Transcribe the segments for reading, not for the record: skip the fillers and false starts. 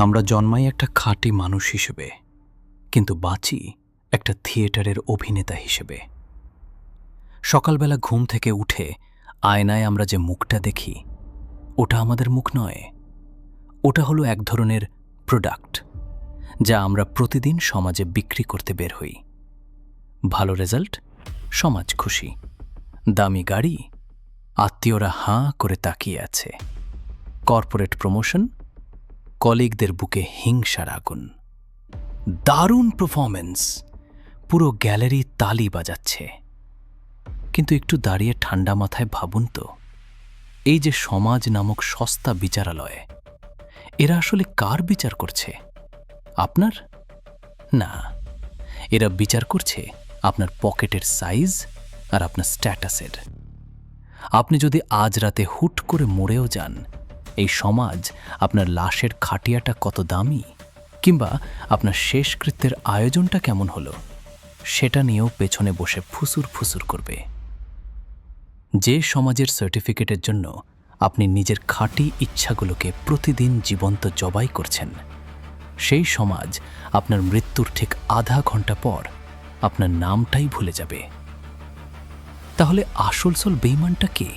আমরা জন্মাই একটা খাঁটি মানুষ হিসেবে, কিন্তু বাঁচি একটা থিয়েটারের অভিনেতা হিসেবে। সকালবেলা ঘুম থেকে উঠে আয়নায় আমরা যে মুখটা দেখি, ওটা আমাদের মুখ নয়। ওটা হলো এক ধরনের প্রোডাক্ট, যা আমরা প্রতিদিন সমাজে বিক্রি করতে বের হই। ভালো রেজাল্ট, সমাজ খুশি। দামি গাড়ি, আত্মীয়রা হাঁ করে তাকিয়ে আছে। কর্পোরেট প্রমোশন, কলিগদের বুকে হিংসার আগুন। দারুণ পারফরম্যান্স, পুরো গ্যালারি তালি বাজাচ্ছে। কিন্তু একটু দাঁড়িয়ে ঠান্ডা মাথায় ভাবুন তো, এই যে সমাজ নামক সস্তা বিচারালয়, এরা আসলে কার বিচার করছে? আপনার না, এরা বিচার করছে আপনার পকেটের সাইজ আর আপনার স্ট্যাটাসের। আপনি যদি আজ রাতে হুট করে মরেও যান, এই সমাজ আপনার লাশের খাটিয়াটা কত দামি, কিংবা আপনার শেষকৃত্যের আয়োজনটা কেমন হলো, সেটা নিয়েও পেছনে বসে ফুসুর ফুসুর করবে। যে সমাজের সার্টিফিকেটের জন্য আপনি নিজের খাঁটি ইচ্ছাগুলোকে প্রতিদিন জীবন্ত জবাই করছেন, সেই সমাজ আপনার মৃত্যুর ঠিক আধা ঘন্টা পর আপনার নামটাই ভুলে যাবে। তাহলে আসল বেঈমানটা কে?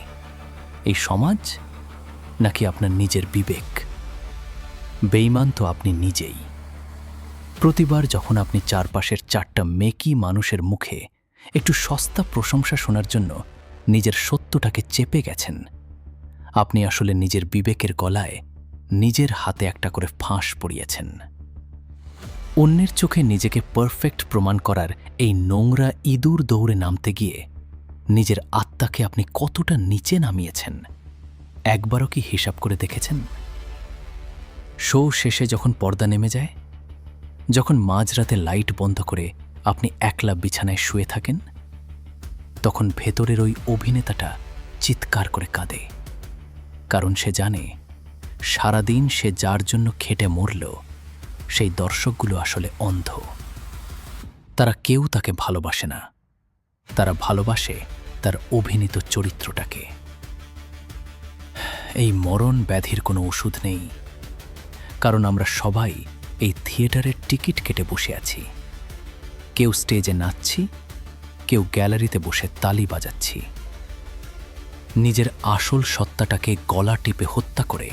এই সমাজ নাকি আপনার নিজের বিবেক? বেঈমান তো আপনি নিজেই। প্রতিবার যখন আপনি চারপাশের চারটা মেকি মানুষের মুখে একটু সস্তা প্রশংসা শোনার জন্য নিজের সত্যটাকে চেপে গেছেন, আপনি আসলে নিজের বিবেকের গলায় নিজের হাতে একটা করে ফাঁস পরিয়েছেন। অন্যের চোখে নিজেকে পারফেক্ট প্রমাণ করার এই নোংরা ইঁদুর দৌড়ে নামতে গিয়ে নিজের আত্মাকে আপনি কতটা নিচে নামিয়েছেন, একবারও কি হিসাব করে দেখেছেন? শো শেষে যখন পর্দা নেমে যায়, যখন মাঝরাতে লাইট বন্ধ করে আপনি একলা বিছানায় শুয়ে থাকেন, তখন ভেতরের ওই অভিনেতাটা চিৎকার করে কাঁদে। কারণ সে জানে, সারাদিন সে যার জন্য খেটে মরল, সেই দর্শকগুলো আসলে অন্ধ। তারা কেউ তাকে ভালোবাসে না, তারা ভালোবাসে তার অভিনীত চরিত্রটাকে। এই মরণ ব্যাধির কোনো ওষুধ নেই, কারণ আমরা সবাই এই থিয়েটারের টিকিট কেটে বসে আছি। কেউ স্টেজে নাচছি, কেউ গ্যালারিতে বসে তালি বাজাচ্ছি। নিজের আসল সত্তাটাকে গলা টিপে হত্যা করে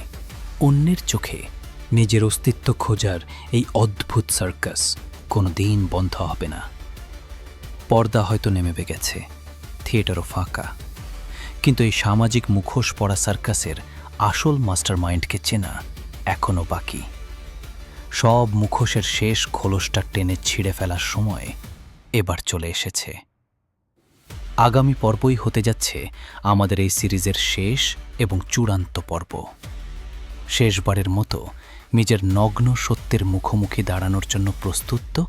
অন্যের চোখে নিজের অস্তিত্ব খোঁজার এই অদ্ভুত সার্কাস কোনো দিন বন্ধ হবে না। পর্দা হয়তো নেমে গেছে, থিয়েটারও ফাঁকা, কিন্তু এই সামাজিক মুখোশ পরা সার্কাসের আসল মাস্টার মাইন্ডকে চেনা এখনও বাকি। সব মুখোশের শেষ খোলসটা টেনে ছিঁড়ে ফেলার সময় এবার চলে এসেছে। আগামী পর্বই হতে যাচ্ছে আমাদের এই সিরিজের শেষ এবং চূড়ান্ত পর্ব। শেষবারের মতো নিজের নগ্ন সত্যের মুখোমুখি দাঁড়ানোর জন্য প্রস্তুত তো?